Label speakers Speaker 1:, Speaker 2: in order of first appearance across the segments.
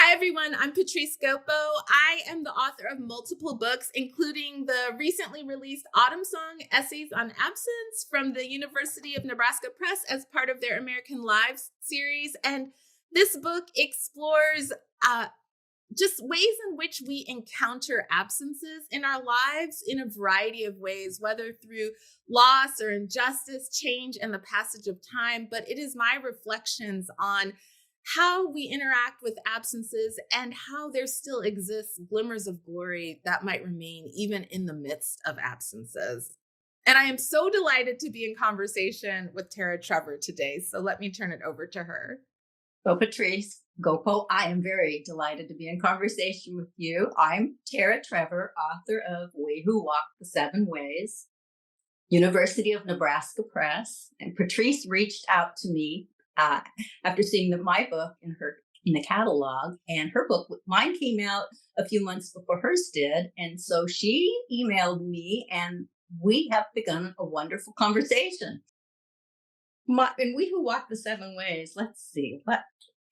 Speaker 1: Hi, everyone. I'm Patrice Gopo. I am the author of multiple books, including the recently released Autumn Song Essays on Absence from the University of Nebraska Press as part of their American Lives series. And this book explores just ways in which we encounter absences in our lives in a variety of ways, whether through loss or injustice, change, and the passage of time. But it is my reflections on how we interact with absences and how there still exists glimmers of glory that might remain even in the midst of absences. And I am so delighted to be in conversation with Terra Trevor today. So let me turn it over to her.
Speaker 2: So, Patrice Gopo, I am very delighted to be in conversation with you. I'm Terra Trevor, author of We Who Walk the Seven Ways, University of Nebraska Press. And Patrice reached out to me after seeing my book in the catalog, and mine came out a few months before hers did. And so she emailed me, and we have begun a wonderful conversation. And We Who Walk the Seven Ways, let's see.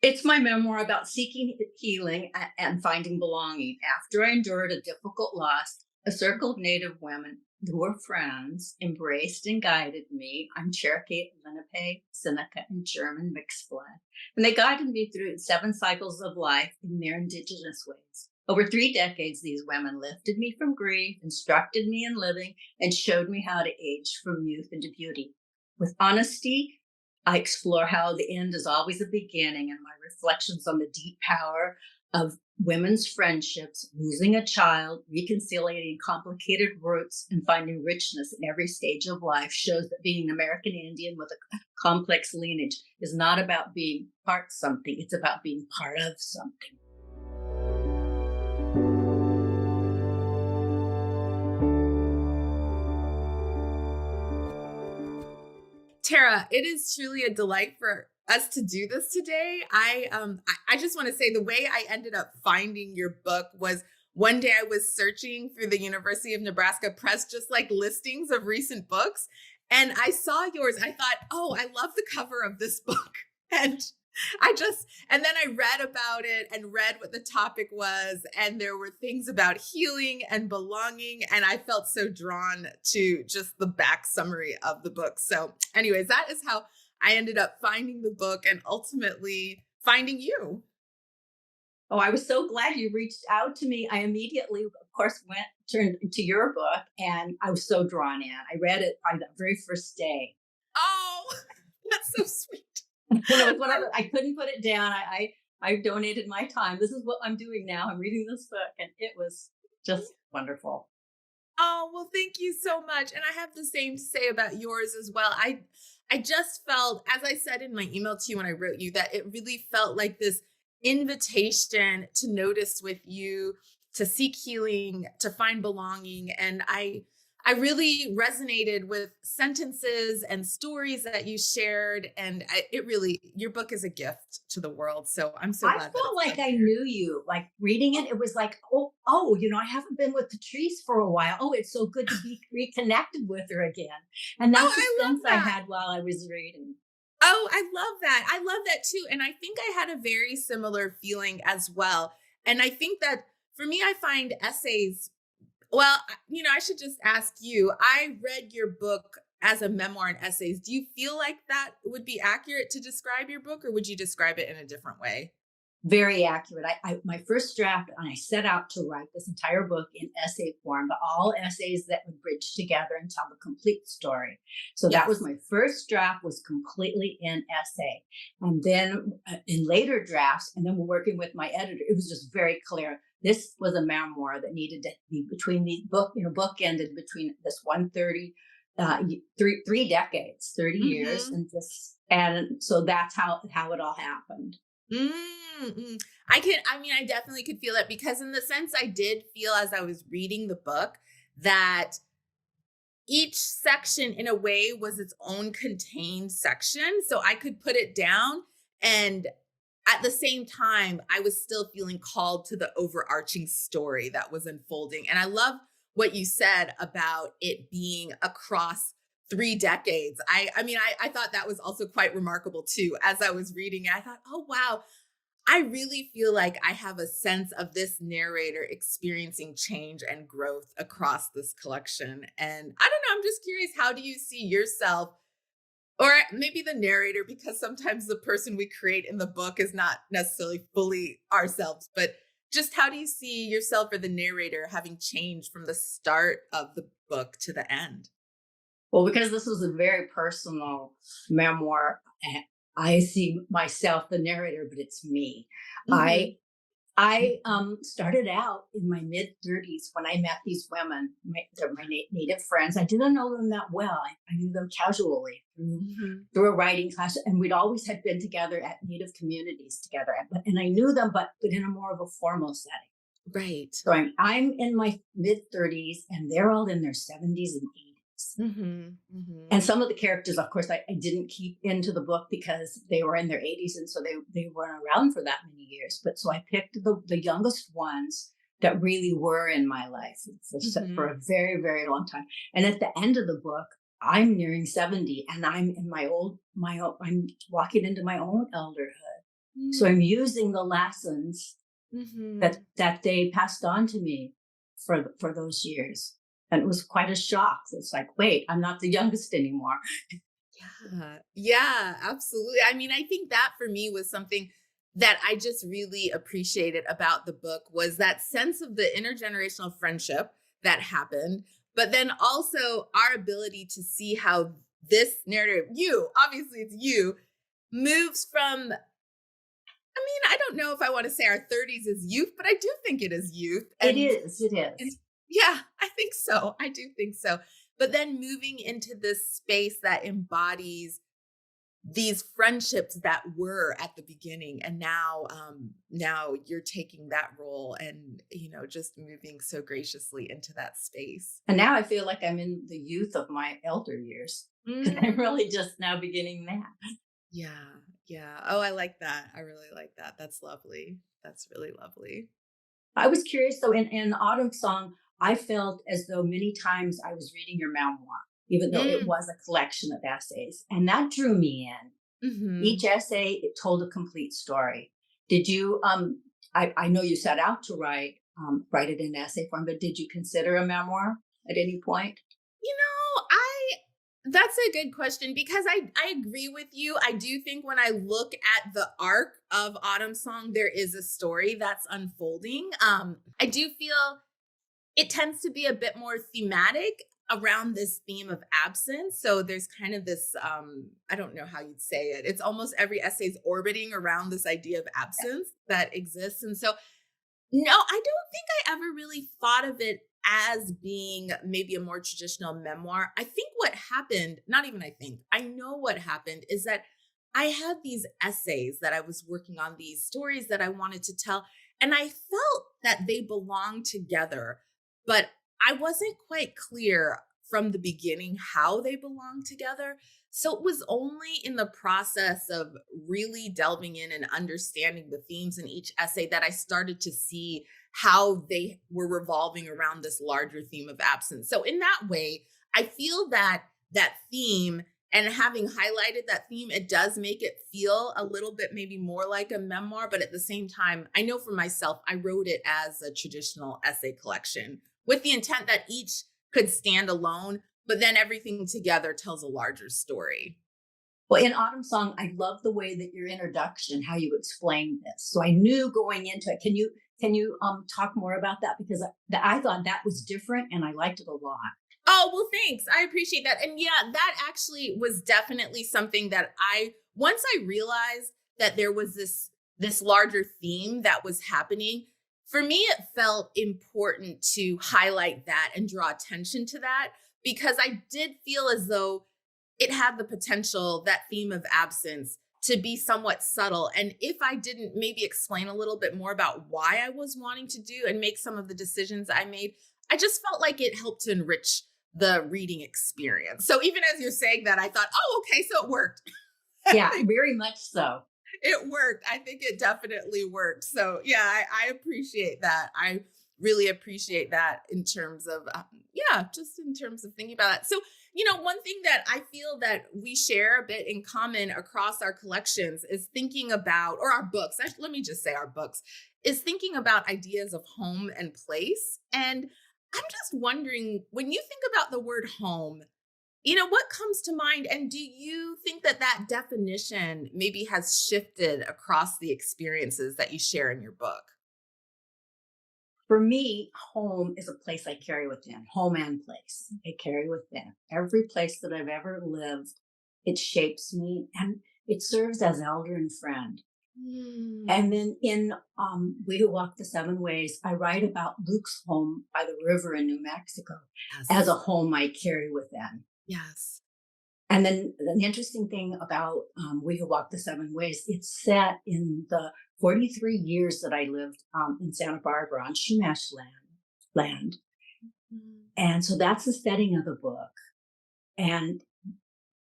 Speaker 2: It's my memoir about seeking healing and finding belonging. After I endured a difficult loss, a circle of Native women who were friends embraced and guided me. I'm Cherokee, Lenape, Seneca, and German mixed blood. And they guided me through 7 cycles of life in their indigenous ways. Over 3 decades, these women lifted me from grief, instructed me in living, and showed me how to age from youth into beauty. With honesty, I explore how the end is always a beginning, and my reflections on the deep power of women's friendships, losing a child, reconciliating complicated roots, and finding richness in every stage of life shows that being an American Indian with a complex lineage is not about being part something, it's about being part of something.
Speaker 1: Terra, it is truly a delight for us to do this today. I just want to say the way I ended up finding your book was one day I was searching through the University of Nebraska Press, just like listings of recent books, and I saw yours. I thought, oh, I love the cover of this book, and and then I read about it and read what the topic was, and there were things about healing and belonging, and I felt so drawn to just the back summary of the book. So anyways, that is how I ended up finding the book and ultimately finding you.
Speaker 2: Oh, I was so glad you reached out to me. I immediately, of course, turned to your book, and I was so drawn in. I read it on the very first day.
Speaker 1: Oh, that's so sweet.
Speaker 2: I couldn't put it down. I donated my time. This is what I'm doing now. I'm reading this book, and it was just wonderful.
Speaker 1: Oh, well, thank you so much. And I have the same to say about yours as well. I just felt, as I said in my email to you when I wrote you, that it really felt like this invitation to notice with you, to seek healing, to find belonging. And I really resonated with sentences and stories that you shared. And your book is a gift to the world. So I'm so
Speaker 2: I
Speaker 1: glad.
Speaker 2: felt like I knew you, like reading it. It was like, I haven't been with Patrice for a while. Oh, it's so good to be reconnected with her again. And that's the sense I had while I was reading.
Speaker 1: Oh, I love that. I love that too. And I think I had a very similar feeling as well. And I think that for me, I find essays, well, I should just ask you. I read your book as a memoir and essays. Do you feel like that would be accurate to describe your book, or would you describe it in a different way?
Speaker 2: Very accurate. My first draft, and I set out to write this entire book in essay form, but all essays that would bridge together and tell the complete story. So that was my first draft, was completely in essay. And then in later drafts, and then we're working with my editor, it was just very clear. This was a memoir that needed to be between the book ended between this 130, 3 decades, 30 years, and so that's how it all happened.
Speaker 1: Mm-hmm. I definitely could feel it, because in the sense I did feel as I was reading the book that each section in a way was its own contained section. So I could put it down, and at the same time, I was still feeling called to the overarching story that was unfolding. And I love what you said about it being across 3 decades. I thought that was also quite remarkable too. As I was reading it, I thought, oh, wow. I really feel like I have a sense of this narrator experiencing change and growth across this collection. And I don't know, I'm just curious, how do you see yourself, or maybe the narrator, because sometimes the person we create in the book is not necessarily fully ourselves, but just how do you see yourself or the narrator having changed from the start of the book to the end?
Speaker 2: Well, because this was a very personal memoir, I see myself, the narrator, but it's me.
Speaker 1: Hmm.
Speaker 2: I I started out in my mid-30s when I met these women. They're my native friends. I didn't know them that well. I knew them casually
Speaker 1: Hmm.
Speaker 2: through a writing class, and we'd always had been together at Native communities together. And I knew them, but in a more of a formal setting.
Speaker 1: Right.
Speaker 2: So I'm in my mid-30s, and they're all in their 70s and 80s.
Speaker 1: Hmm. Hmm.
Speaker 2: And some of the characters, of course, I didn't keep into the book because they were in their 80s, and so they weren't around for that many years. But so I picked the youngest ones that really were in my life for
Speaker 1: Hmm.
Speaker 2: a very, very long time. And at the end of the book, I'm nearing 70, and I'm in I'm walking into my own elderhood. So I'm using the lessons
Speaker 1: Hmm.
Speaker 2: that they passed on to me for those years. And it was quite a shock. It's like, wait, I'm not the youngest anymore.
Speaker 1: Yeah. Yeah, absolutely. I mean, I think that for me was something that I just really appreciated about the book was that sense of the intergenerational friendship that happened, but then also our ability to see how this narrative, you, obviously it's you, moves from, I mean, I don't know if I want to say our 30s is youth, but I do think it is youth.
Speaker 2: It
Speaker 1: And
Speaker 2: is. It
Speaker 1: and
Speaker 2: is.
Speaker 1: yeah, I think so. I do think so. But then moving into this space that embodies these friendships that were at the beginning, and now you're taking that role and just moving so graciously into that space.
Speaker 2: And now I feel like I'm in the youth of my elder years. I'm
Speaker 1: Mm,
Speaker 2: really just now beginning that.
Speaker 1: yeah, yeah. Oh, I like that. I really like that. That's lovely. That's really lovely.
Speaker 2: I was curious though, in Autumn Song, I felt as though many times I was reading your memoir, even though it
Speaker 1: Mm,
Speaker 2: was a collection of essays. And that drew me in. Each
Speaker 1: hmm.
Speaker 2: essay it told a complete story. Did you I know you set out to write it in essay form, but did you consider a memoir at any point?
Speaker 1: I That's a good question because I agree with you. I do think when I look at the arc of Autumn Song, there is a story that's unfolding. I do feel it tends to be a bit more thematic around this theme of absence. So there's kind of this I don't know how you'd say it. It's almost every essay is orbiting around this idea of absence that exists. And so no, I don't think I ever really thought of it as being maybe a more traditional memoir. I think what happened, not even I think, I know what happened is that I had these essays that I was working on, these stories that I wanted to tell, and I felt that they belonged together, but I wasn't quite clear from the beginning how they belonged together. So it was only in the process of really delving in and understanding the themes in each essay that I started to see how they were revolving around this larger theme of absence. So in that way, I feel that that theme and having highlighted that theme, it does make it feel a little bit maybe more like a memoir. But at the same time, I know for myself, I wrote it as a traditional essay collection with the intent that each could stand alone, but then everything together tells a larger story.
Speaker 2: Well, in Autumn Song, I love the way that your introduction, how you explained this. So I knew going into it. Can you talk more about that because I thought that was different and I liked it a lot.
Speaker 1: Oh, well, thanks. I appreciate that. And yeah, that actually was definitely something that once I realized that there was this larger theme that was happening, for me it felt important to highlight that and draw attention to that because I did feel as though it had the potential, that theme of absence, to be somewhat subtle. And if I didn't maybe explain a little bit more about why I was wanting to do and make some of the decisions I made, I just felt like it helped to enrich the reading experience. So even as you're saying that, I thought, oh, okay, so it worked. I
Speaker 2: Yeah,
Speaker 1: think
Speaker 2: very much so.
Speaker 1: it worked. I think it definitely worked. So yeah, I appreciate that. I really appreciate that in terms of, just in terms of thinking about that. So, one thing that I feel that we share a bit in common across our collections is thinking about, or our books, let me just say our books, is thinking about ideas of home and place. And I'm just wondering, when you think about the word home, what comes to mind? And do you think that that definition maybe has shifted across the experiences that you share in your book?
Speaker 2: For me, home is a place I carry within, home and place. I carry within. Every place that I've ever lived, it shapes me and it serves as elder and friend. And
Speaker 1: Mm.
Speaker 2: then in We Who Walk the Seven Ways, I write about Luke's home by the river in New Mexico as a
Speaker 1: Yes.
Speaker 2: home I carry within.
Speaker 1: Yes.
Speaker 2: And then the interesting thing about We Who Walk the Seven Ways, it's set in the 43 years that I lived in Santa Barbara on Chumash land.
Speaker 1: Mm.
Speaker 2: And so that's the setting of the book. And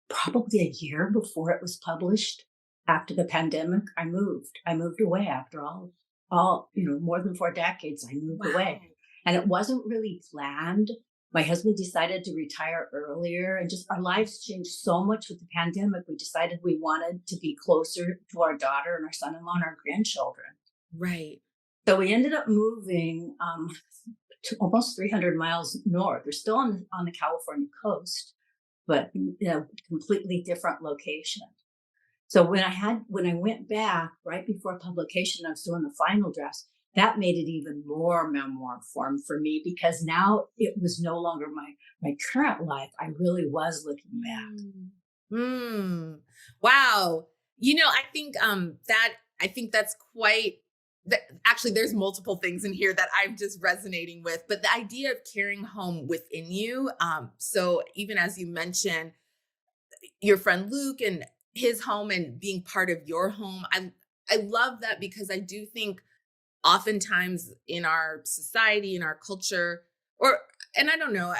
Speaker 2: probably a year before it was published, after the pandemic, I moved. I moved away after more than 4 decades, I moved away.
Speaker 1: Wow.
Speaker 2: And it wasn't really planned. My husband decided to retire earlier, and just our lives changed so much with the pandemic. We decided we wanted to be closer to our daughter and our son-in-law and our grandchildren.
Speaker 1: Right.
Speaker 2: So we ended up moving to almost 300 miles north. We're still on the California coast, but completely different location. So when I went back right before publication, I was doing the final drafts. That made it even more memoir form for me, because now it was no longer my current life. I really was looking back.
Speaker 1: Mm. Wow. I think that's quite actually, there's multiple things in here that I'm just resonating with, but the idea of carrying home within you. So even as you mentioned your friend Luke and his home and being part of your home, I love that, because I do think oftentimes in our society, in our culture, or, and I don't know,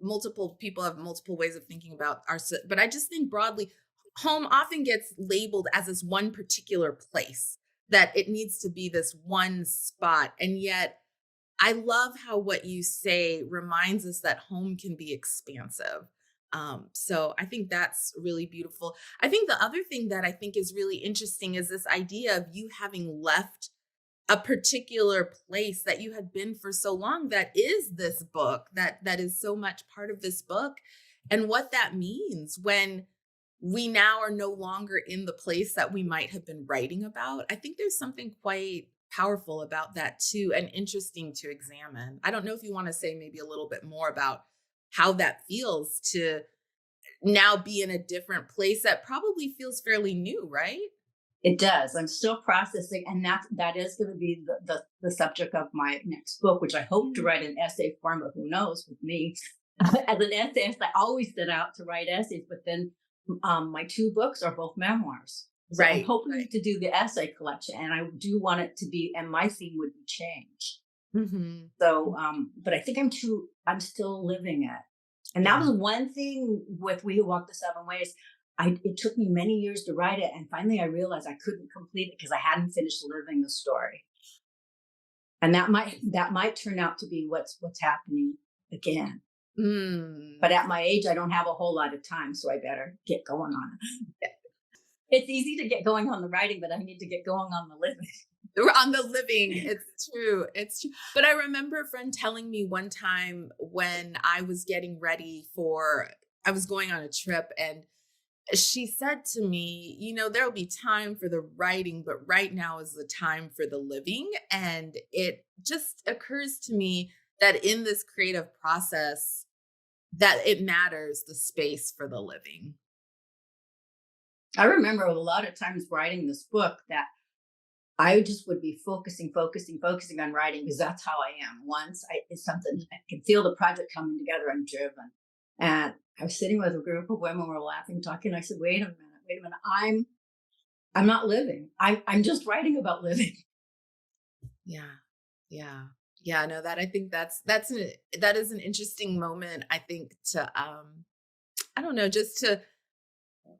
Speaker 1: multiple people have multiple ways of thinking about but I just think broadly, home often gets labeled as this one particular place, that it needs to be this one spot. And yet I love how what you say reminds us that home can be expansive. So I think that's really beautiful. I think the other thing that I think is really interesting is this idea of you having left a particular place that you had been for so long, that is this book, that is so much part of this book, and what that means when we now are no longer in the place that we might have been writing about. I think there's something quite powerful about that too, and interesting to examine. I don't know if you want to say maybe a little bit more about how that feels to now be in a different place that probably feels fairly new, right?
Speaker 2: It does. I'm still processing, and that is going to be the subject of my next book, which I hope to
Speaker 1: Mm.
Speaker 2: write in essay form. But who knows with me? As an essayist, I always set out to write essays, but then my two books are both memoirs. So I'm
Speaker 1: Right,
Speaker 2: hoping
Speaker 1: right.
Speaker 2: to do the essay collection, and I do want it to be, and my theme would be change.
Speaker 1: Hmm.
Speaker 2: So, but I think I'm still living it. And that
Speaker 1: Yeah.
Speaker 2: was one thing with We Who Walk the Seven Ways. It took me many years to write it, and finally I realized I couldn't complete it because I hadn't finished living the story. And that might turn out to be what's happening again.
Speaker 1: Mm.
Speaker 2: But at my age, I don't have a whole lot of time, so I better get going on it. It's easy to get going on the writing, but I need to get going on the living.
Speaker 1: We're on the living. It's true. It's true. But I remember a friend telling me one time when I was getting ready I was going on a trip, and she said to me, there'll be time for the writing, but right now is the time for the living. And it just occurs to me that in this creative process, that it matters the space for the living.
Speaker 2: I remember a lot of times writing this book that I just would be focusing on writing, because that's how I am. It's something I can feel the project coming together. I'm driven. And I was sitting with a group of women, we were laughing, talking. I said, wait a minute. I'm not living. I'm just writing about living.
Speaker 1: Yeah. Yeah. Yeah. No, that I think that is an interesting moment, I think, to I don't know, just to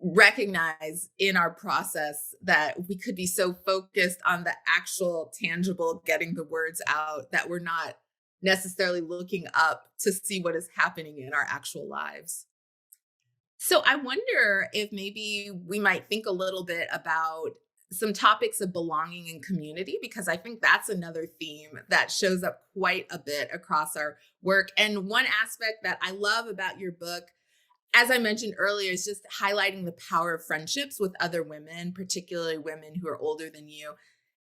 Speaker 1: recognize in our process that we could be so focused on the actual tangible getting the words out that we're not necessarily looking up to see what is happening in our actual lives. So I wonder if maybe we might think a little bit about some topics of belonging and community, because I think that's another theme that shows up quite a bit across our work. And one aspect that I love about your book, as I mentioned earlier, is just highlighting the power of friendships with other women, particularly women who are older than you.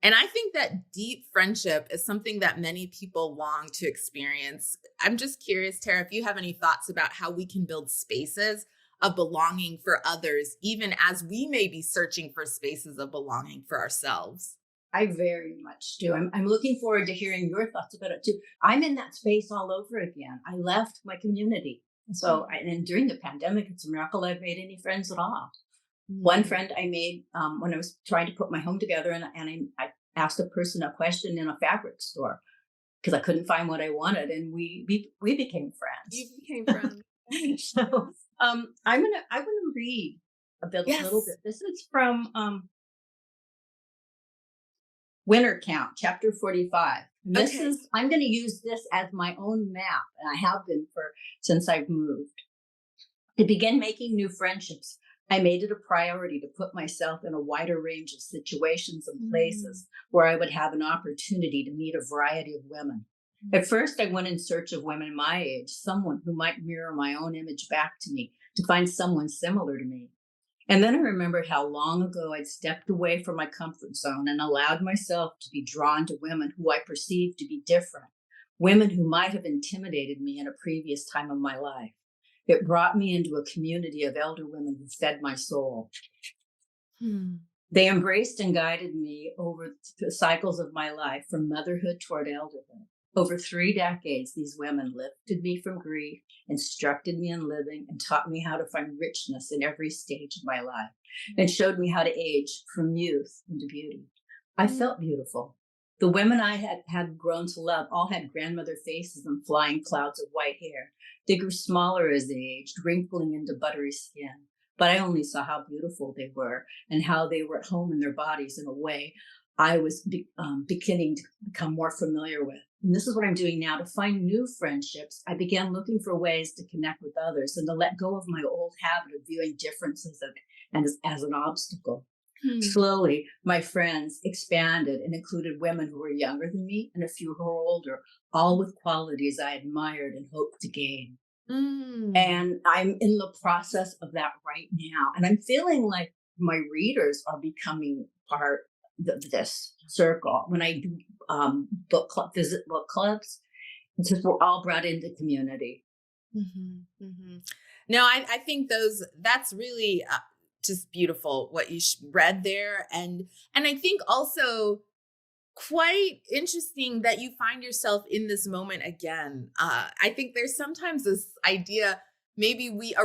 Speaker 1: And I think that deep friendship is something that many people long to experience. I'm just curious, Tara, if you have any thoughts about how we can build spaces of belonging for others, even as we may be searching for spaces of belonging for ourselves.
Speaker 2: I very much do. I'm looking forward to hearing your thoughts about it too. I'm in that space all over again. I left my community. So, and during the pandemic, it's a miracle I've made any friends at all. One friend I made when I was trying to put my home together, and I asked a person a question in a fabric store because I couldn't find what I wanted, and we became friends.
Speaker 1: You became friends.
Speaker 2: So I'm gonna read a bit,
Speaker 1: Yes.
Speaker 2: little bit. This is from Winter Count, chapter 45. And this
Speaker 1: Okay.
Speaker 2: is, I'm going to use this as my own map, and I have been since I've moved. To begin making new friendships, I made it a priority to put myself in a wider range of situations and places where I would have an opportunity to meet a variety of women. At first, I went in search of women my age, someone who might mirror my own image back to me, to find someone similar to me. And then I remembered how long ago I'd stepped away from my comfort zone and allowed myself to be drawn to women who I perceived to be different, women who might have intimidated me in a previous time of my life. It brought me into a community of elder women who fed my soul. They embraced and guided me over the cycles of my life, from motherhood toward elderhood. Over 3 decades, these women lifted me from grief, instructed me in living, and taught me how to find richness in every stage of my life, and showed me how to age from youth into beauty. I felt beautiful. The women I had grown to love all had grandmother faces and flying clouds of white hair. They grew smaller as they aged, wrinkling into buttery skin. But I only saw how beautiful they were and how they were at home in their bodies in a way I was beginning to become more familiar with. And this is what I'm doing now. To find new friendships, I began looking for ways to connect with others and to let go of my old habit of viewing differences as an obstacle. Slowly, my friends expanded and included women who were younger than me and a few who were older, all with qualities I admired and hoped to gain. And I'm in the process of that right now. And I'm feeling like my readers are becoming part of this circle. When I do visit book clubs, it's just we're all brought into community.
Speaker 1: No, I think that's really just beautiful what you read there. And I think also quite interesting that you find yourself in this moment again. I think there's sometimes this idea, maybe we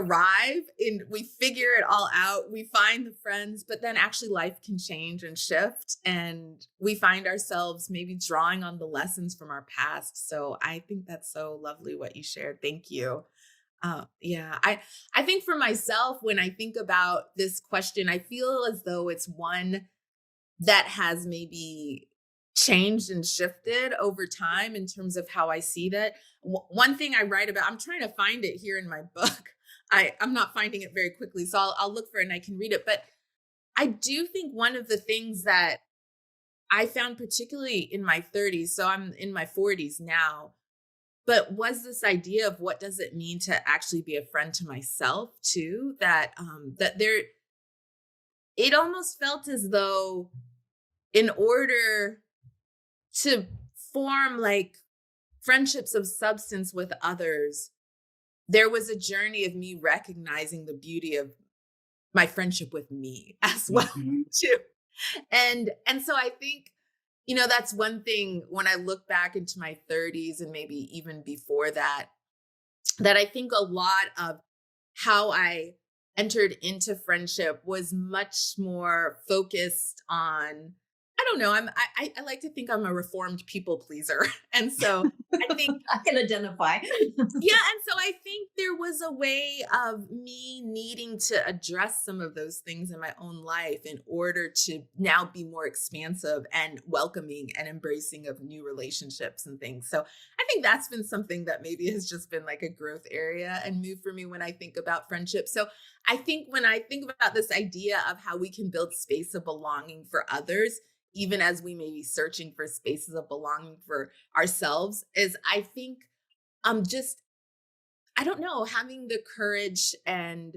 Speaker 1: we figure it all out, we find the friends, but then actually life can change and shift, and we find ourselves maybe drawing on the lessons from our past. So I think that's so lovely what you shared. Thank you. Yeah, I think for myself, when I think about this question, I feel as though it's one that has maybe changed and shifted over time in terms of how I see that. One thing I write about, I'm trying to find it here in my book. I'm not finding it very quickly, so I'll look for it and I can read it. But I do think one of the things that I found particularly in my 30s, so I'm in my 40s now, but was this idea of what does it mean to actually be a friend to myself too, that it almost felt as though in order to form like friendships of substance with others, there was a journey of me recognizing the beauty of my friendship with me as well too. And so I think, that's one thing when I look back into my 30s and maybe even before that I think a lot of how I entered into friendship was much more focused on, I don't know, I like to think I'm a reformed people pleaser. And so I think
Speaker 2: I can identify.
Speaker 1: yeah, and so I think there was a way of me needing to address some of those things in my own life in order to now be more expansive and welcoming and embracing of new relationships and things. So I think that's been something that maybe has just been like a growth area and move for me when I think about friendship. So I think when I think about this idea of how we can build space of belonging for others, even as we may be searching for spaces of belonging for ourselves, is I think just I don't know, having the courage and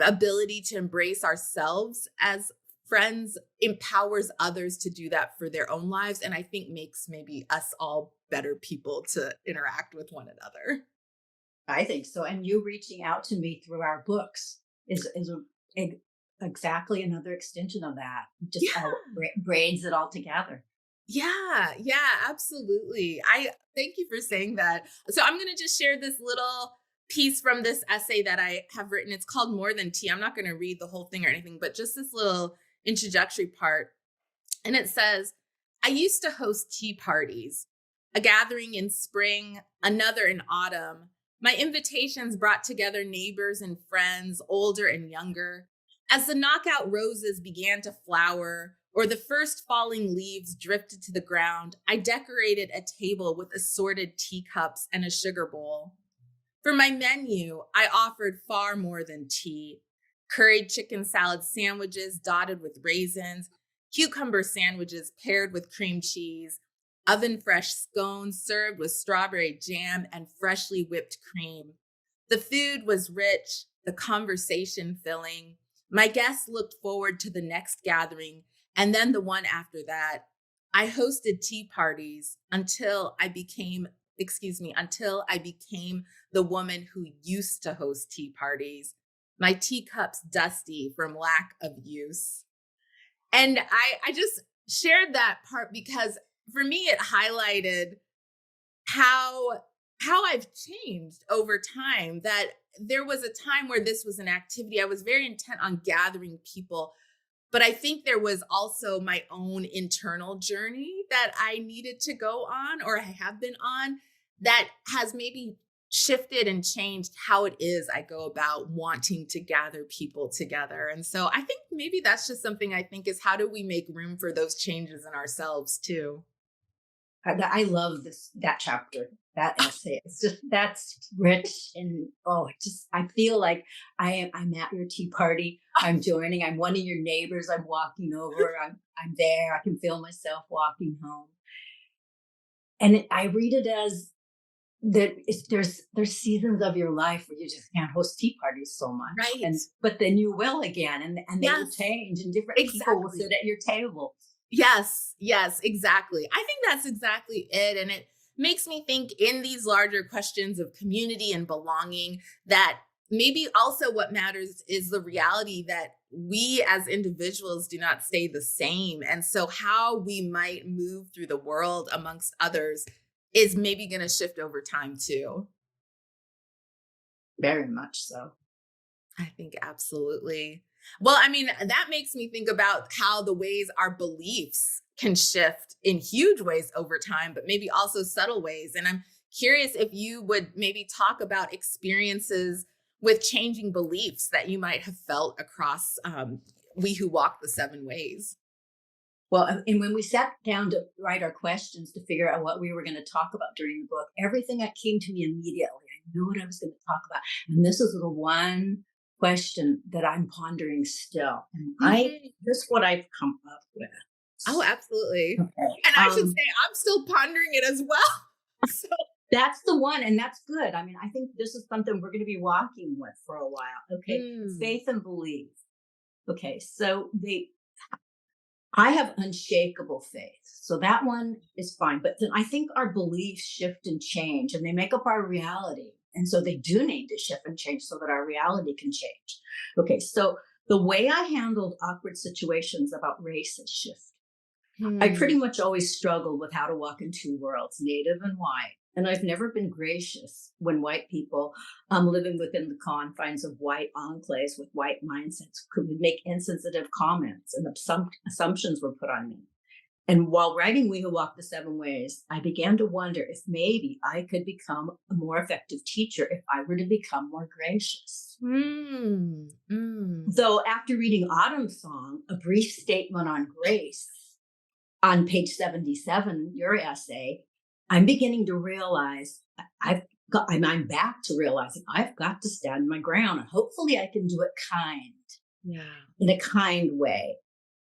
Speaker 1: ability to embrace ourselves as friends empowers others to do that for their own lives. And I think makes maybe us all better people to interact with one another.
Speaker 2: I think so. And you reaching out to me through our books is exactly another extension of that. Just
Speaker 1: Yeah.
Speaker 2: braids it all together.
Speaker 1: Yeah, yeah, absolutely. I thank you for saying that. So I'm going to just share this little piece from this essay that I have written. It's called More Than Tea. I'm not going to read the whole thing or anything, but just this little introductory part. And it says, I used to host tea parties, a gathering in spring, another in autumn. My invitations brought together neighbors and friends, older and younger. As the knockout roses began to flower, or the first falling leaves drifted to the ground, I decorated a table with assorted teacups and a sugar bowl. For my menu, I offered far more than tea. Curried chicken salad sandwiches dotted with raisins, cucumber sandwiches paired with cream cheese, oven fresh scones served with strawberry jam and freshly whipped cream. The food was rich, the conversation filling. My guests looked forward to the next gathering and then the one after that. I hosted tea parties until I became the woman who used to host tea parties, my teacups dusty from lack of use. And I just shared that part because for me it highlighted how I've changed over time. That there was a time where this was an activity I was very intent on gathering people, but I think there was also my own internal journey that I needed to go on, or I have been on, that has maybe shifted and changed how it is I go about wanting to gather people together. And so I think maybe that's just something I think is how do we make room for those changes in ourselves too?
Speaker 2: I love that chapter, that essay. It's just that's rich and I feel like I'm at your tea party. I'm joining. I'm one of your neighbors. I'm walking over. I'm there. I can feel myself walking home. And I read it as that there's seasons of your life where you just can't host tea parties so much,
Speaker 1: Right.
Speaker 2: and but then you will again, and they will
Speaker 1: Yes,
Speaker 2: change, and different people will
Speaker 1: exactly.
Speaker 2: sit at your table.
Speaker 1: Yes, yes, exactly. I think that's exactly it. And it makes me think in these larger questions of community and belonging that maybe also what matters is the reality that we as individuals do not stay the same. And so how we might move through the world amongst others is maybe going to shift over time too.
Speaker 2: Very much so.
Speaker 1: I think absolutely. Well, I mean, that makes me think about how the ways our beliefs can shift in huge ways over time, but maybe also subtle ways. And I'm curious if you would maybe talk about experiences with changing beliefs that you might have felt across We Who Walk the Seven Ways.
Speaker 2: Well, and when we sat down to write our questions to figure out what we were going to talk about during the book, everything that came to me immediately, I knew what I was going to talk about. And this is the one question that I'm pondering still. And
Speaker 1: Mhm.
Speaker 2: this is what I've come up with.
Speaker 1: Oh, absolutely.
Speaker 2: Okay.
Speaker 1: And I should say, I'm still pondering it as well. So,
Speaker 2: That's the one, and that's good. I mean, I think this is something we're going to be walking with for a while. Okay.
Speaker 1: mm,
Speaker 2: Faith and belief. Okay. So I have unshakable faith. So that one is fine. But then I think our beliefs shift and change and they make up our reality. And so they do need to shift and change so that our reality can change. Okay. So the way I handled awkward situations about race has shifted. I
Speaker 1: hmm.
Speaker 2: pretty much always struggled with how to walk in two worlds, native and white. And I've never been gracious when white people living within the confines of white enclaves with white mindsets could make insensitive comments and assumptions were put on me. And while writing We Who Walk the Seven Ways, I began to wonder if maybe I could become a more effective teacher if I were to become more gracious.
Speaker 1: Mm, mm.
Speaker 2: Though after reading Autumn Song, a brief statement on grace on page 77, your essay, I'm beginning to realize I'm back to realizing I've got to stand my ground, and hopefully I can do it in a kind way.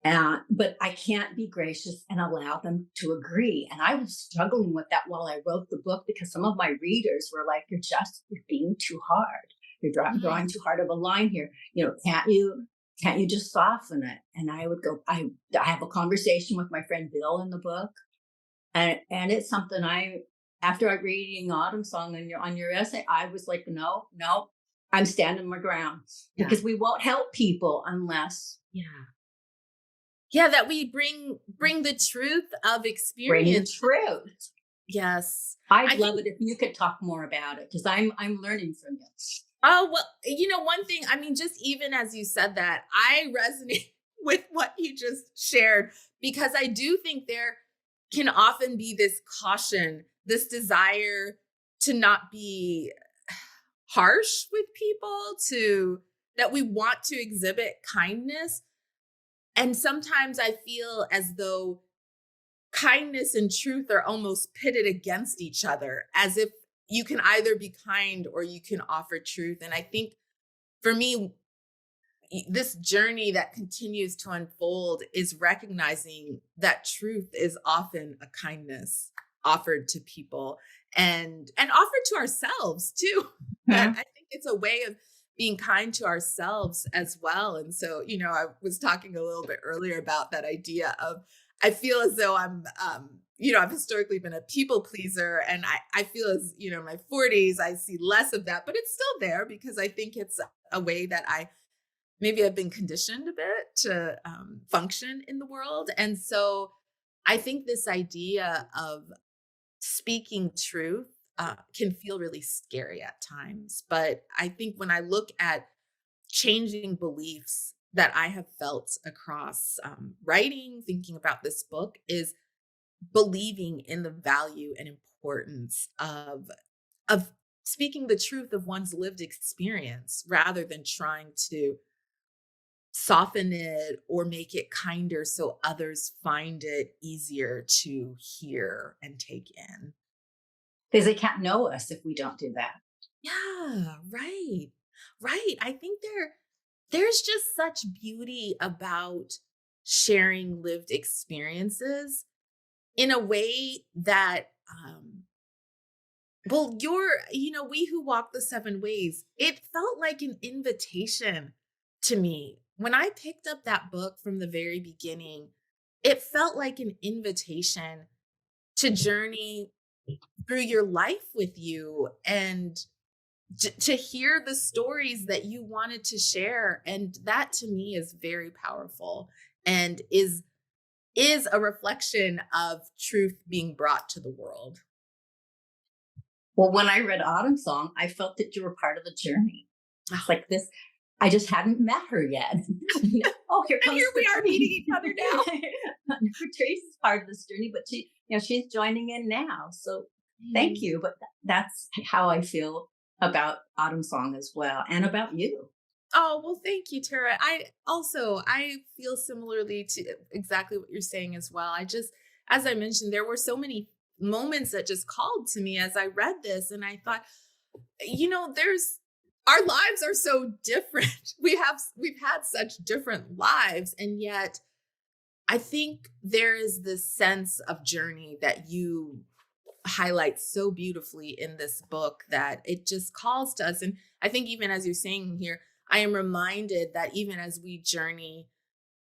Speaker 2: But I can't be gracious and allow them to agree. And I was struggling with that while I wrote the book, because some of my readers were like, you're being too hard. You're drawing too hard of a line here. Can't you just soften it? And I would go, I have a conversation with my friend Bill in the book. And it's something after I reading Autumn Song on your essay, I was like, no, I'm standing my ground, because we won't help people unless.
Speaker 1: Yeah, that we bring the truth of experience.
Speaker 2: Bring the truth.
Speaker 1: Yes.
Speaker 2: I'd love it if you could talk more about it, because I'm learning from you.
Speaker 1: Oh, well, one thing, I mean, just even as you said that, I resonate with what you just shared, because I do think there can often be this caution, this desire to not be harsh with people, that we want to exhibit kindness. And sometimes I feel as though kindness and truth are almost pitted against each other, as if you can either be kind or you can offer truth. And I think for me, this journey that continues to unfold is recognizing that truth is often a kindness offered to people and offered to ourselves too. Mm-hmm. I think it's a way of being kind to ourselves as well. And so, I was talking a little bit earlier about that idea of, I feel as though I'm, I've historically been a people pleaser, and I feel as, in my 40s, I see less of that, but it's still there, because I think it's a way that maybe I've been conditioned a bit to function in the world. And so I think this idea of speaking truth can feel really scary at times. But I think when I look at changing beliefs that I have felt across writing, thinking about this book, is believing in the value and importance of speaking the truth of one's lived experience, rather than trying to soften it or make it kinder so others find it easier to hear and take in.
Speaker 2: Because they can't know us if we don't do that.
Speaker 1: Yeah, right. I think there's just such beauty about sharing lived experiences in a way that, We Who Walk the Seven Ways, it felt like an invitation to me. When I picked up that book from the very beginning, it felt like an invitation to journey through your life with you, and to hear the stories that you wanted to share. And that to me is very powerful, and is a reflection of truth being brought to the world.
Speaker 2: Well, when I read Autumn Song, I felt that you were part of the journey. Like this, I just hadn't met her yet. Oh, here we are meeting each other now. Patrice is part of this journey, but she's joining in now. So thank you. But that's how I feel about Autumn Song as well, and about you.
Speaker 1: Oh, well, thank you, Tara. I feel similarly to exactly what you're saying as well. As I mentioned, there were so many moments that just called to me as I read this, and I thought, our lives are so different. We've had such different lives, and yet I think there is this sense of journey that you highlight so beautifully in this book, that it just calls to us. And I think even as you're saying here, I am reminded that even as we journey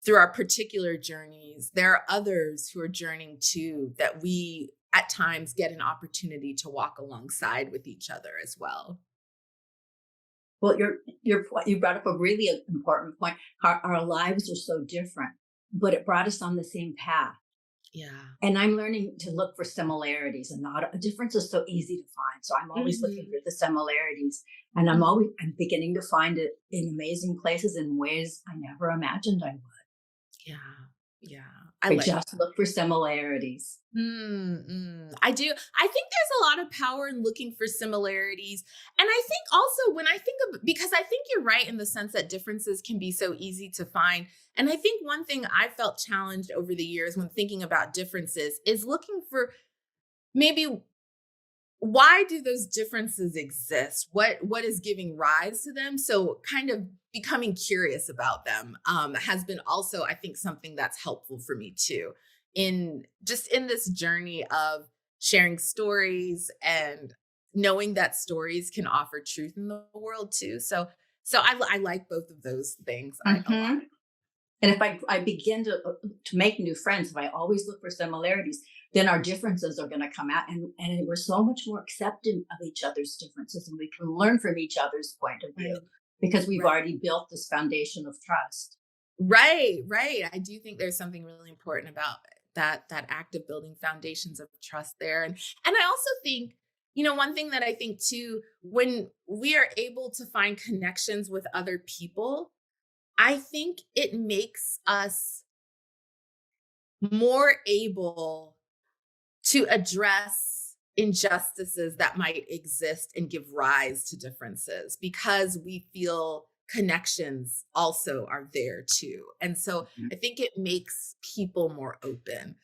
Speaker 1: through our particular journeys, there are others who are journeying too, that we at times get an opportunity to walk alongside with each other as well.
Speaker 2: Well, you brought up a really important point. Our lives are so different, but it brought us on the same path.
Speaker 1: Yeah.
Speaker 2: And I'm learning to look for similarities, and not a difference is so easy to find. So I'm always looking for the similarities, and I'm beginning to find it in amazing places in ways I never imagined I would.
Speaker 1: Yeah. I
Speaker 2: I
Speaker 1: like
Speaker 2: just look for similarities.
Speaker 1: I do. I think there's a lot of power in looking for similarities. And I think also when I think of, because I think you're right in the sense that differences can be so easy to find. And I think one thing I felt challenged over the years when thinking about differences is looking for maybe why do those differences exist? What is giving rise to them? So kind of becoming curious about them has been also, I think, something that's helpful for me too, in just in this journey of sharing stories and knowing that stories can offer truth in the world too. So I like both of those things a lot.
Speaker 2: Hmm. And if I begin to make new friends, if I always look for similarities, then our differences are going to come out, and we're so much more accepting of each other's differences, and we can learn from each other's point of view
Speaker 1: Right.
Speaker 2: because we've
Speaker 1: Right.
Speaker 2: already built this foundation of trust.
Speaker 1: Right, right. I do think there's something really important about that act of building foundations of trust there. And I also think, one thing that I think too, when we are able to find connections with other people, I think it makes us more able to address injustices that might exist and give rise to differences because we feel connections also are there too. And so
Speaker 2: Mhm.
Speaker 1: I think it makes people more open.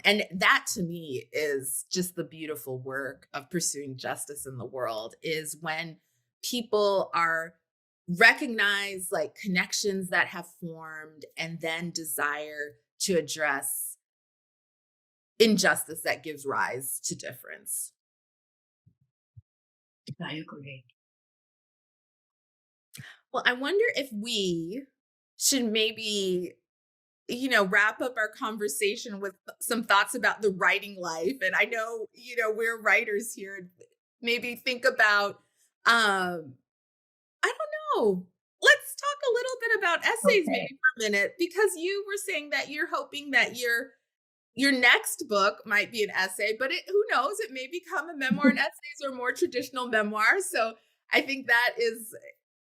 Speaker 1: And that to me is just the beautiful work of pursuing justice in the world is when people are recognize like connections that have formed and then desire to address injustice that gives rise to difference.
Speaker 2: I agree.
Speaker 1: Well, I wonder if we should maybe, wrap up our conversation with some thoughts about the writing life. And I know, we're writers here. Maybe think about, I don't know. Let's talk a little bit about essays maybe
Speaker 2: Okay.
Speaker 1: for a minute, because you were saying that you're hoping that your next book might be an essay, but who knows? It may become a memoir and essays or more traditional memoirs. So I think that is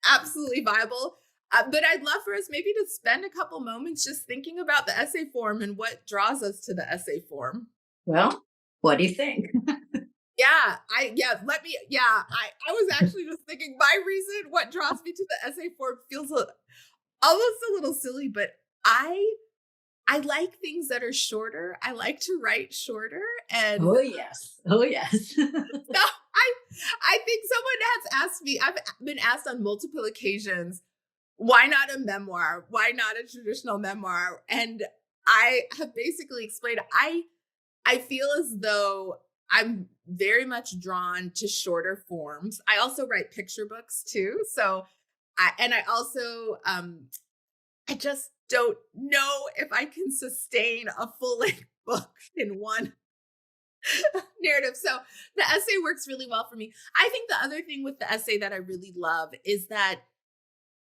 Speaker 1: absolutely viable. But I'd love for us maybe to spend a couple moments just thinking about the essay form and what draws us to the essay form.
Speaker 2: Well, what do you think?
Speaker 1: I was actually just thinking my reason, what draws me to the essay form feels almost a little silly, but I like things that are shorter. I like to write shorter. And
Speaker 2: Oh, yes. Oh, yes.
Speaker 1: so I think someone has asked me, I've been asked on multiple occasions, why not a memoir? Why not a traditional memoir? And I have basically explained I feel as though I'm very much drawn to shorter forms. I also write picture books too. So I also I just don't know if I can sustain a full length book in one narrative. So the essay works really well for me. I think the other thing with the essay that I really love is that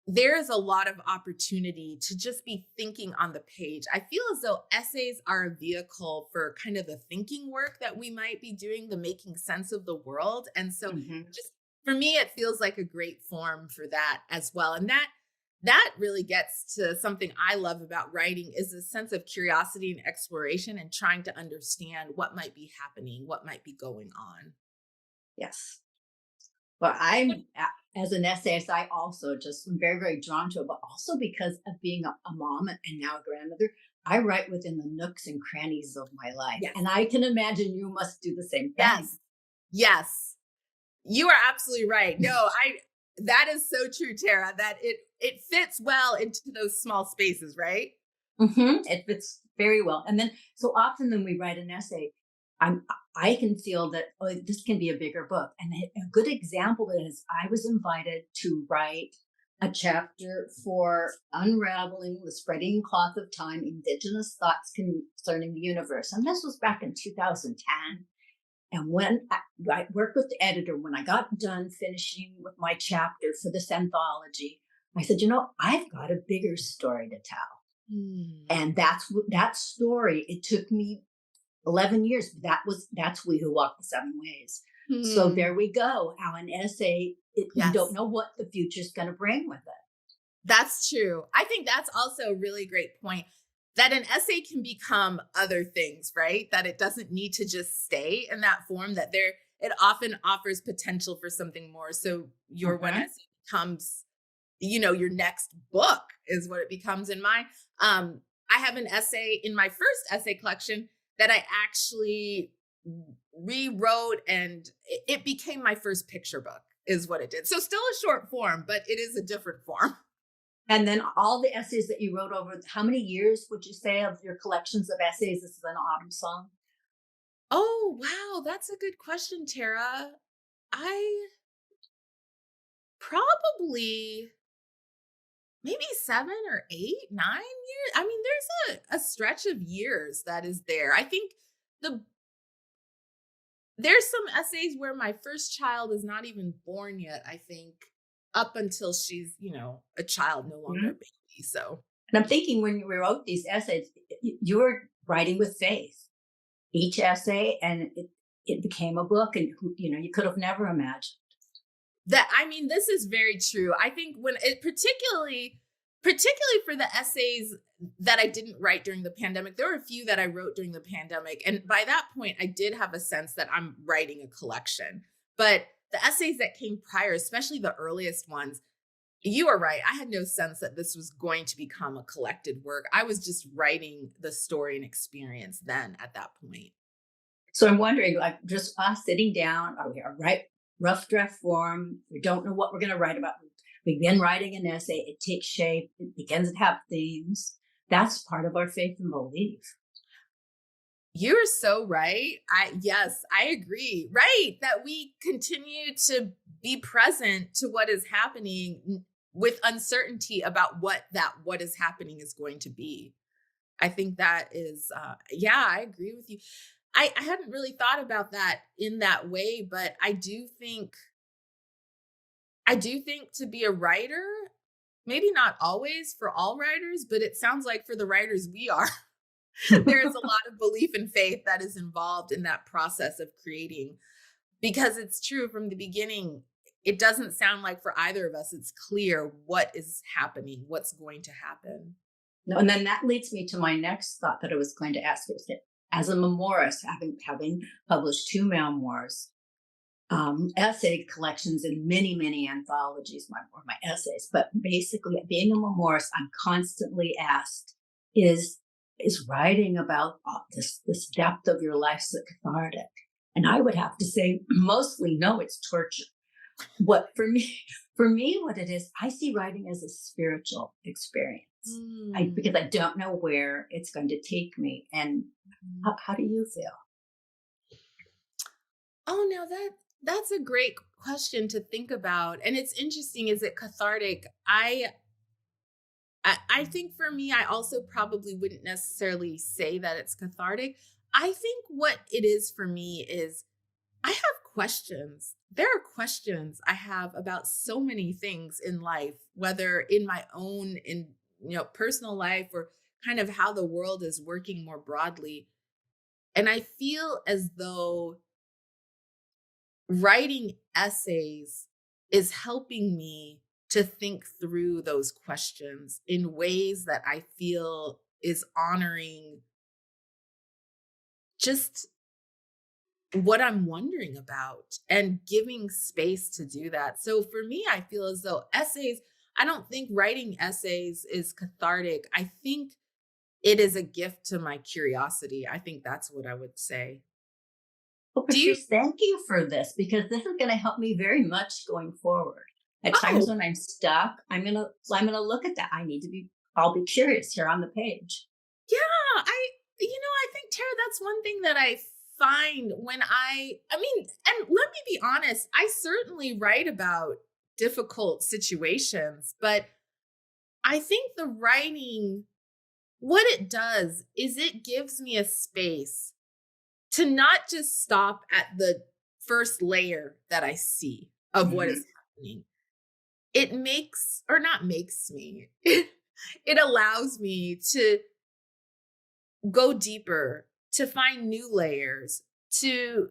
Speaker 1: there is a lot of opportunity to just be thinking on the page. I feel as though essays are a vehicle for kind of the thinking work that we might be doing, the making sense of the world. And so
Speaker 2: Mhm.
Speaker 1: just for me, it feels like a great form for that as well. And that really gets to something I love about writing is a sense of curiosity and exploration and trying to understand what might be happening, what might be going on.
Speaker 2: Yes. Well, as an essayist, I also just am very, very drawn to it, but also because of being a mom and now a grandmother, I write within the nooks and crannies of my life.
Speaker 1: Yes.
Speaker 2: And I can imagine you must do the same thing.
Speaker 1: Yes. Yes. You are absolutely right. No, that is so true, Tara, that it fits well into those small spaces, right?
Speaker 2: It fits very well. And then so often when we write an essay, I'm I can feel that oh, this can be a bigger book. And a good example is I was invited to write a chapter for Unraveling the Spreading Cloth of Time: Indigenous Thoughts Concerning the Universe. And this was back in 2010. And when I worked with the editor, when I got done finishing with my chapter for this anthology, I said, I've got a bigger story to tell.
Speaker 1: Hmm.
Speaker 2: And that story. It took me 11 years. That's We Who Walk the Seven Ways. So
Speaker 1: Hmm.
Speaker 2: there we go. How an essay, you don't
Speaker 1: Yes,
Speaker 2: know what the future's going to bring with it.
Speaker 1: that's true. I think that's also a really great point. that an essay can become other things, right? That it doesn't need to just stay in that form, that it often offers potential for something more. So your one essay becomes, your next book is what it becomes in mine. I have an essay in my first essay collection that I actually rewrote, and it became my first picture book is what it did. So still a short form, but it is a different form.
Speaker 2: And then all the essays that you wrote over, how many years would you say of your collections of essays? This is an autumn song.
Speaker 1: Oh, wow. That's a good question, Tara. I probably maybe 7 or 8, 9 years. I mean, there's a stretch of years that is there. I think there's some essays where my first child is not even born yet, I think, up until she's, a child, no longer a baby. So,
Speaker 2: and I'm thinking when you wrote these essays, you were writing with faith. Each essay, and it became a book, and you could have never imagined
Speaker 1: that. I mean, this is very true. I think when it particularly for the essays that I didn't write during the pandemic, there were a few that I wrote during the pandemic. And by that point, I did have a sense that I'm writing a collection. But the essays that came prior, especially the earliest ones, you are right. I had no sense that this was going to become a collected work. I was just writing the story and experience then at that point.
Speaker 2: So I'm wondering, like, just us sitting down, we are rough draft form. We don't know what we're going to write about. We begin writing an essay. It takes shape. It begins to have themes. That's part of our faith and belief.
Speaker 1: You're so right. Yes, I agree. Right. That we continue to be present to what is happening with uncertainty about what is happening is going to be. I think that is, I agree with you. I hadn't really thought about that in that way, but I do think to be a writer, maybe not always for all writers, but it sounds like for the writers we are, there's a lot of belief and faith that is involved in that process of creating, because it's true from the beginning. It doesn't sound like for either of us, it's clear what is happening, what's going to happen.
Speaker 2: No, and then that leads me to my next thought that I was going to ask. Was that as a memoirist, having published 2 memoirs, essay collections in many, many anthologies, my essays, but basically being a memoirist, I'm constantly asked, is writing about this depth of your life so cathartic? And I would have to say mostly no, it's torture. What for me, what it is, I see writing as a spiritual experience. Because I don't know where it's going to take me. And how do you feel?
Speaker 1: Oh, no, that's a great question to think about. And it's interesting. Is it cathartic? I think for me, I also probably wouldn't necessarily say that it's cathartic. I think what it is for me is I have questions. There are questions I have about so many things in life, whether in my own, personal life, or kind of how the world is working more broadly. And I feel as though writing essays is helping me to think through those questions in ways that I feel is honoring just what I'm wondering about and giving space to do that. So for me, I feel as though essays, I don't think writing essays is cathartic. I think it is a gift to my curiosity. I think that's what I would say.
Speaker 2: Well, Patrice, thank you for this, because this is going to help me very much going forward. At times when I'm stuck, I'm gonna look at that. I'll be curious here on the page.
Speaker 1: Yeah, I think, Tara, that's one thing that I find when and let me be honest, I certainly write about difficult situations, but I think the writing, what it does is it gives me a space to not just stop at the first layer that I see of what is happening. It it allows me to go deeper, to find new layers, to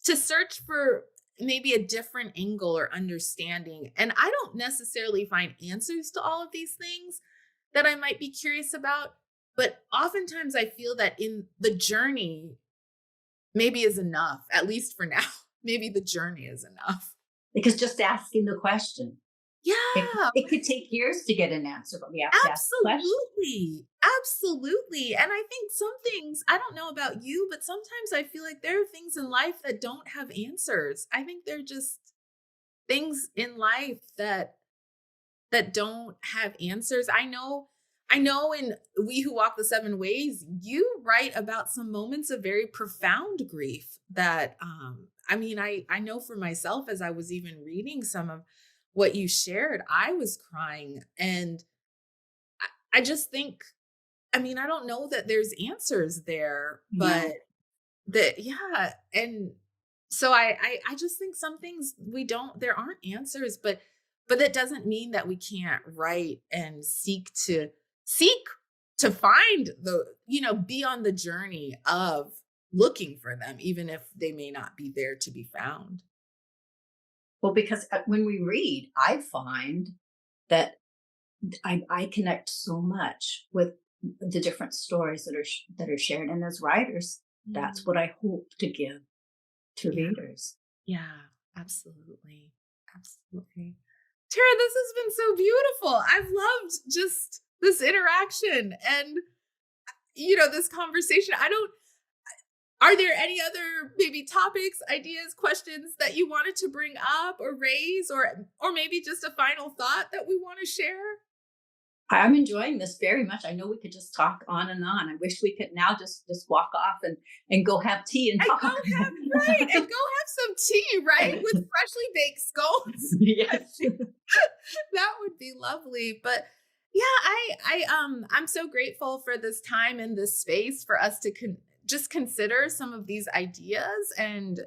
Speaker 1: search for maybe a different angle or understanding. And I don't necessarily find answers to all of these things that I might be curious about, But oftentimes I feel that in the journey maybe is enough, at least for now. Maybe the journey is enough.
Speaker 2: Because just asking the question,
Speaker 1: Yeah,
Speaker 2: it could take years to get an answer, but we have to ask the question.
Speaker 1: absolutely. Absolutely. And I think some things, I don't know about you, but sometimes I feel like there are things in life that don't have answers. I think they're just things in life that don't have answers. I know in We Who Walk the Seven Ways, you write about some moments of very profound grief that I mean, I know for myself as I was even reading some of what you shared, I was crying. And I just think, I mean, I don't know that there's answers there,
Speaker 2: Yeah.
Speaker 1: but that, yeah. And so I just think some things there aren't answers, but that doesn't mean that we can't write and seek to find be on the journey of looking for them, even if they may not be there to be found.
Speaker 2: Well, because when we read, I find that I connect so much with the different stories that are shared, and as writers, that's
Speaker 1: Mm.
Speaker 2: what I hope to give to
Speaker 1: Yeah,
Speaker 2: readers.
Speaker 1: yeah, absolutely. Absolutely. Tara, this has been so beautiful. I've loved just this interaction and this conversation. Are there any other maybe topics, ideas, questions that you wanted to bring up or raise, or maybe just a final thought that we want to share?
Speaker 2: I'm enjoying this very much. I know we could just talk on and on. I wish we could now just walk off and go have tea and
Speaker 1: And go
Speaker 2: talk.
Speaker 1: have right, and go have some tea, right, with freshly baked scones. I
Speaker 2: Yes.
Speaker 1: think that would be lovely. But yeah, I'm so grateful for this time and this space for us to just consider some of these ideas. And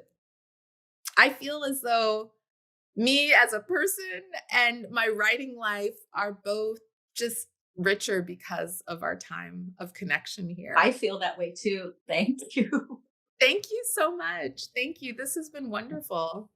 Speaker 1: I feel as though me as a person and my writing life are both just richer because of our time of connection
Speaker 2: I
Speaker 1: here.
Speaker 2: feel that way too. Thank you.
Speaker 1: Thank you so much. Thank you. This has been wonderful.